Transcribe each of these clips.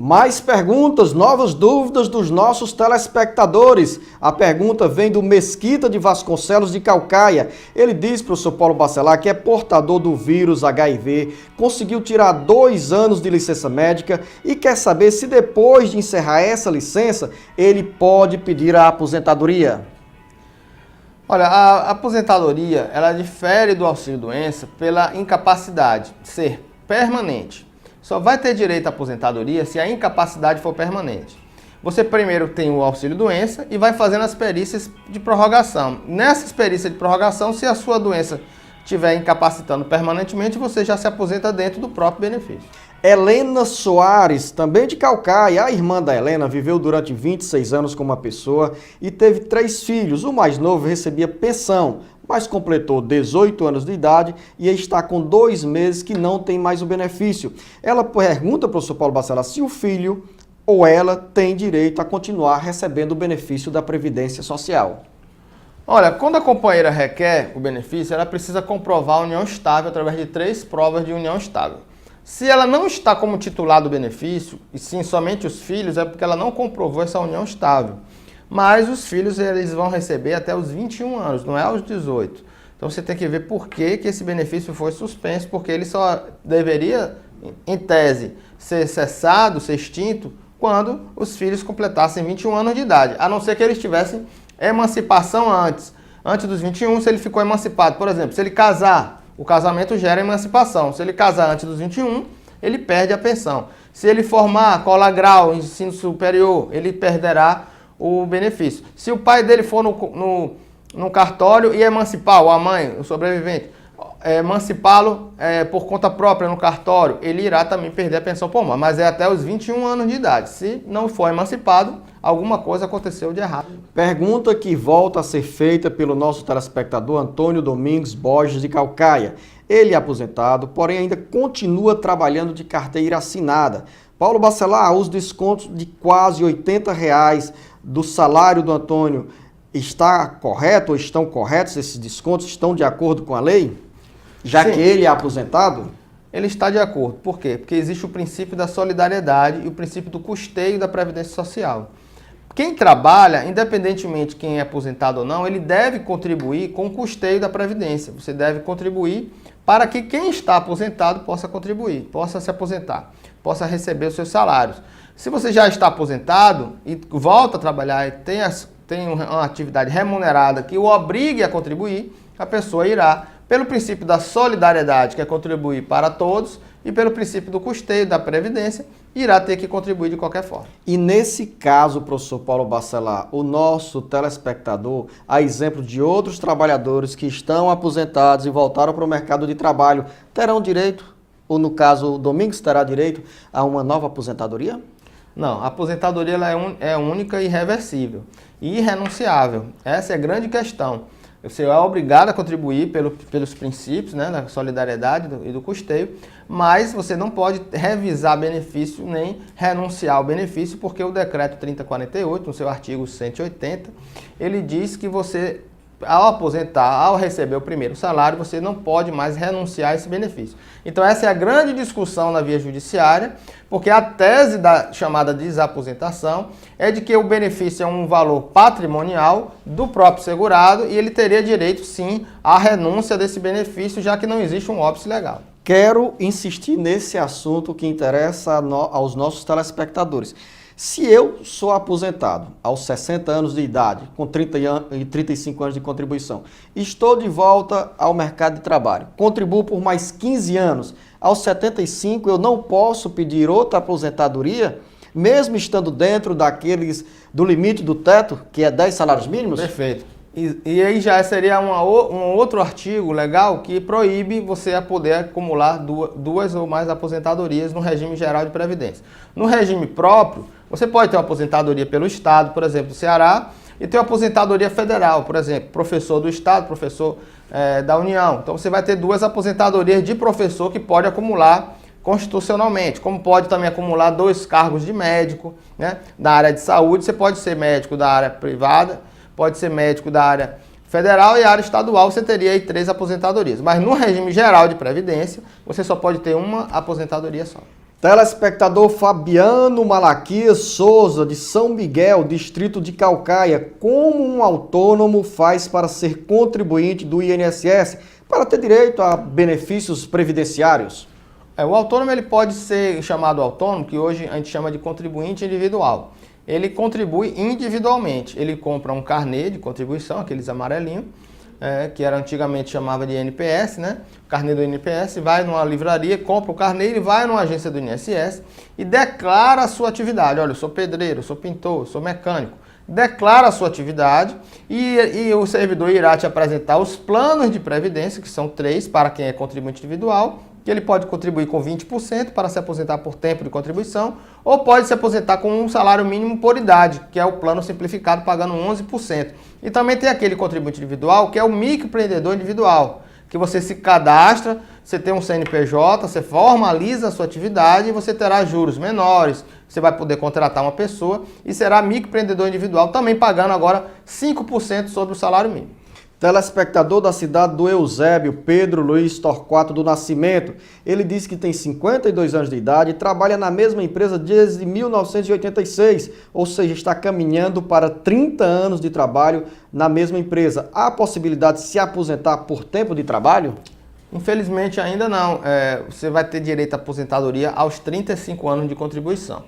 Mais perguntas, novas dúvidas dos nossos telespectadores. A pergunta vem do Mesquita de Vasconcelos de Caucaia. Ele diz, professor Paulo Bacelar, que é portador do vírus HIV, conseguiu tirar 2 anos de licença médica e quer saber se depois de encerrar essa licença, ele pode pedir a aposentadoria. Olha, a aposentadoria, ela difere do auxílio-doença pela incapacidade ser permanente. Só vai ter direito à aposentadoria se a incapacidade for permanente. Você primeiro tem o auxílio-doença e vai fazendo as perícias de prorrogação. Nessas perícias de prorrogação, se a sua doença estiver incapacitando permanentemente, você já se aposenta dentro do próprio benefício. Helena Soares, também de Caucaia, a irmã da Helena, viveu durante 26 anos com uma pessoa e teve 3 filhos. O mais novo recebia pensão, mas completou 18 anos de idade e está com 2 meses que não tem mais o benefício. Ela pergunta, professor Paulo Bacelar, se o filho ou ela tem direito a continuar recebendo o benefício da Previdência Social. Olha, quando a companheira requer o benefício, ela precisa comprovar a união estável através de 3 provas de união estável. Se ela não está como titular do benefício, e sim somente os filhos, é porque ela não comprovou essa união estável. Mas os filhos eles vão receber até os 21 anos, não é aos 18. Então você tem que ver por que esse benefício foi suspenso, porque ele só deveria, em tese, ser cessado, ser extinto, quando os filhos completassem 21 anos de idade, a não ser que eles tivessem emancipação antes dos 21, se ele ficou emancipado. Por exemplo, se ele casar, o casamento gera emancipação. Se ele casar antes dos 21, ele perde a pensão. Se ele formar cola grau, ensino superior, ele perderá o benefício. Se o pai dele for no cartório e emancipar, ou a mãe, o sobrevivente, emancipá-lo por conta própria no cartório, ele irá também perder a pensão. Pô, mas é até os 21 anos de idade. Se não for emancipado, alguma coisa aconteceu de errado. Pergunta que volta a ser feita pelo nosso telespectador Antônio Domingos Borges de Caucaia. Ele é aposentado, porém ainda continua trabalhando de carteira assinada. Paulo Bacelar, os descontos de quase R$80 do salário do Antônio está correto ou estão corretos? Esses descontos estão de acordo com a lei? Já Sim. Que ele é aposentado? Ele está de acordo. Por quê? Porque existe o princípio da solidariedade e o princípio do custeio da Previdência Social. Quem trabalha, independentemente de quem é aposentado ou não, ele deve contribuir com o custeio da Previdência. Você deve contribuir para que quem está aposentado possa contribuir, possa se aposentar, possa receber os seus salários. Se você já está aposentado e volta a trabalhar e tem uma atividade remunerada que o obrigue a contribuir, a pessoa irá, pelo princípio da solidariedade, que é contribuir para todos, e pelo princípio do custeio da Previdência, irá ter que contribuir de qualquer forma. E nesse caso, professor Paulo Bacelar, o nosso telespectador, a exemplo de outros trabalhadores que estão aposentados e voltaram para o mercado de trabalho, terão direito, ou no caso o Domingos terá direito, a uma nova aposentadoria? Não, a aposentadoria ela é única e irreversível e irrenunciável. Essa é a grande questão. Você é obrigado a contribuir pelos princípios, né, da solidariedade e do custeio, mas você não pode revisar benefício nem renunciar ao benefício, porque o decreto 3048, no seu artigo 180, ele diz que você, ao aposentar, ao receber o primeiro salário, você não pode mais renunciar a esse benefício. Então essa é a grande discussão na via judiciária, porque a tese da chamada desaposentação é de que o benefício é um valor patrimonial do próprio segurado e ele teria direito, sim, à renúncia desse benefício, já que não existe um óbice legal. Quero insistir nesse assunto que interessa aos nossos telespectadores. Se eu sou aposentado aos 60 anos de idade, com 35 anos de contribuição, estou de volta ao mercado de trabalho, contribuo por mais 15 anos, aos 75 eu não posso pedir outra aposentadoria, mesmo estando dentro do limite do teto, que é 10 salários mínimos? Perfeito. E aí já seria um outro artigo legal que proíbe você a poder acumular duas ou mais aposentadorias no regime geral de previdência. No regime próprio, você pode ter uma aposentadoria pelo Estado, por exemplo, do Ceará, e ter uma aposentadoria federal, por exemplo, professor do Estado, professor da União. Então você vai ter 2 aposentadorias de professor que pode acumular constitucionalmente, como pode também acumular 2 cargos de médico, né? Da área de saúde, você pode ser médico da área privada, pode ser médico da área federal e área estadual, você teria aí 3 aposentadorias. Mas no regime geral de previdência, você só pode ter uma aposentadoria só. Telespectador Fabiano Malaquias Souza, de São Miguel, distrito de Caucaia, como um autônomo faz para ser contribuinte do INSS, para ter direito a benefícios previdenciários? O autônomo ele pode ser chamado autônomo, que hoje a gente chama de contribuinte individual. Ele contribui individualmente, ele compra um carnê de contribuição, aqueles amarelinhos, que era antigamente chamava de NPS, né? O carnê do NPS, vai numa livraria, compra o carnê, ele vai numa agência do INSS e declara a sua atividade. Olha, eu sou pedreiro, eu sou pintor, eu sou mecânico. Declara a sua atividade e o servidor irá te apresentar os planos de previdência, que são 3 para quem é contribuinte individual, que ele pode contribuir com 20% para se aposentar por tempo de contribuição, ou pode se aposentar com um salário mínimo por idade, que é o plano simplificado, pagando 11%. E também tem aquele contribuinte individual, que é o microempreendedor individual, que você se cadastra, você tem um CNPJ, você formaliza a sua atividade e você terá juros menores, você vai poder contratar uma pessoa e será microempreendedor individual, também pagando agora 5% sobre o salário mínimo. Telespectador da cidade do Eusébio, Pedro Luiz Torquato do Nascimento. Ele diz que tem 52 anos de idade e trabalha na mesma empresa desde 1986, ou seja, está caminhando para 30 anos de trabalho na mesma empresa. Há a possibilidade de se aposentar por tempo de trabalho? Infelizmente ainda não. Você vai ter direito à aposentadoria aos 35 anos de contribuição.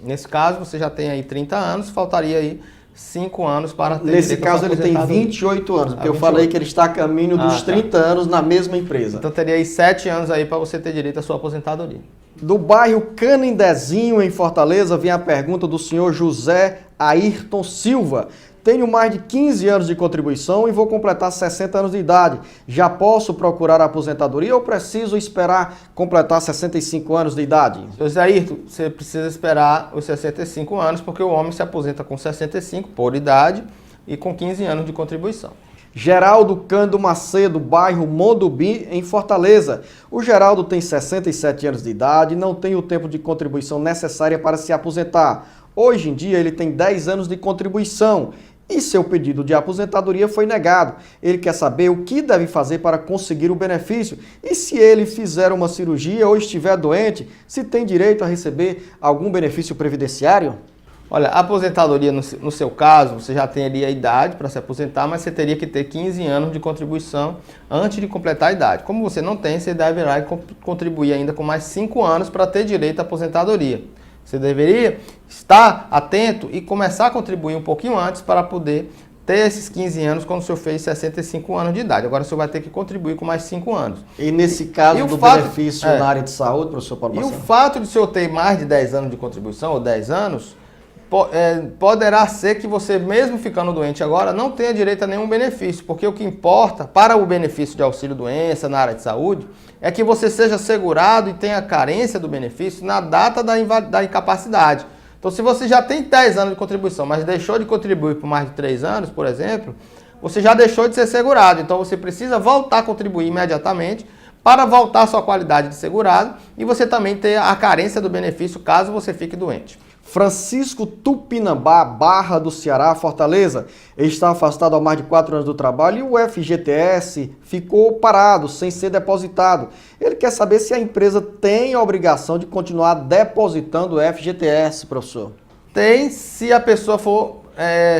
Nesse caso, você já tem aí 30 anos, faltaria aí 5 anos para ter Nesse direito caso, à ele tem aposentadoria. 28 anos, porque eu 28. falei que ele está a caminho dos 30 anos na mesma empresa. Então teria aí 7 anos aí para você ter direito à sua aposentadoria. Do bairro Canindezinho, em Fortaleza, vem a pergunta do senhor José Ayrton Silva. Tenho mais de 15 anos de contribuição e vou completar 60 anos de idade. Já posso procurar a aposentadoria ou preciso esperar completar 65 anos de idade? José Ayrton, você precisa esperar os 65 anos, porque o homem se aposenta com 65 por idade e com 15 anos de contribuição. Geraldo Cândido Macedo, bairro Mondubim, em Fortaleza. O Geraldo tem 67 anos de idade e não tem o tempo de contribuição necessária para se aposentar. Hoje em dia ele tem 10 anos de contribuição e seu pedido de aposentadoria foi negado. Ele quer saber o que deve fazer para conseguir o benefício e se ele fizer uma cirurgia ou estiver doente, se tem direito a receber algum benefício previdenciário? Olha, a aposentadoria, no seu caso, você já teria a idade para se aposentar, mas você teria que ter 15 anos de contribuição antes de completar a idade. Como você não tem, você deverá contribuir ainda com mais 5 anos para ter direito à aposentadoria. Você deveria estar atento e começar a contribuir um pouquinho antes para poder ter esses 15 anos quando o senhor fez 65 anos de idade. Agora o senhor vai ter que contribuir com mais 5 anos. E nesse caso do benefício na área de saúde, professor Paulo Marcelo? E o fato de o senhor ter mais de 10 anos de contribuição, ou 10 anos, poderá ser que você, mesmo ficando doente agora, não tenha direito a nenhum benefício, porque o que importa para o benefício de auxílio-doença na área de saúde é que você seja segurado e tenha carência do benefício na data da incapacidade. Então, se você já tem 10 anos de contribuição, mas deixou de contribuir por mais de 3 anos, por exemplo, você já deixou de ser segurado. Então, você precisa voltar a contribuir imediatamente para voltar à sua qualidade de segurado e você também ter a carência do benefício caso você fique doente. Francisco Tupinambá, Barra do Ceará, Fortaleza, está afastado há mais de 4 anos do trabalho e o FGTS ficou parado, sem ser depositado. Ele quer saber se a empresa tem a obrigação de continuar depositando o FGTS, professor. Tem, se a pessoa for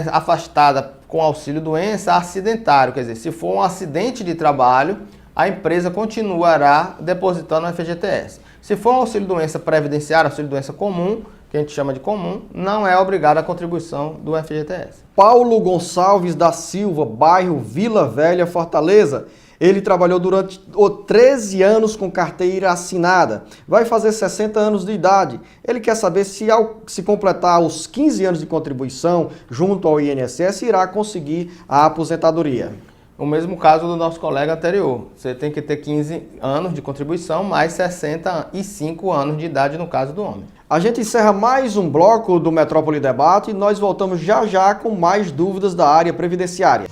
afastada com auxílio-doença acidentário, quer dizer, se for um acidente de trabalho, a empresa continuará depositando o FGTS. Se for um auxílio-doença previdenciário, auxílio-doença comum, que a gente chama de comum, não é obrigado a contribuição do FGTS. Paulo Gonçalves da Silva, bairro Vila Velha, Fortaleza. Ele trabalhou durante 13 anos com carteira assinada. Vai fazer 60 anos de idade. Ele quer saber se ao se completar os 15 anos de contribuição junto ao INSS, irá conseguir a aposentadoria. O mesmo caso do nosso colega anterior. Você tem que ter 15 anos de contribuição, mais 65 anos de idade no caso do homem. A gente encerra mais um bloco do Metrópole Debate e nós voltamos já já com mais dúvidas da área previdenciária.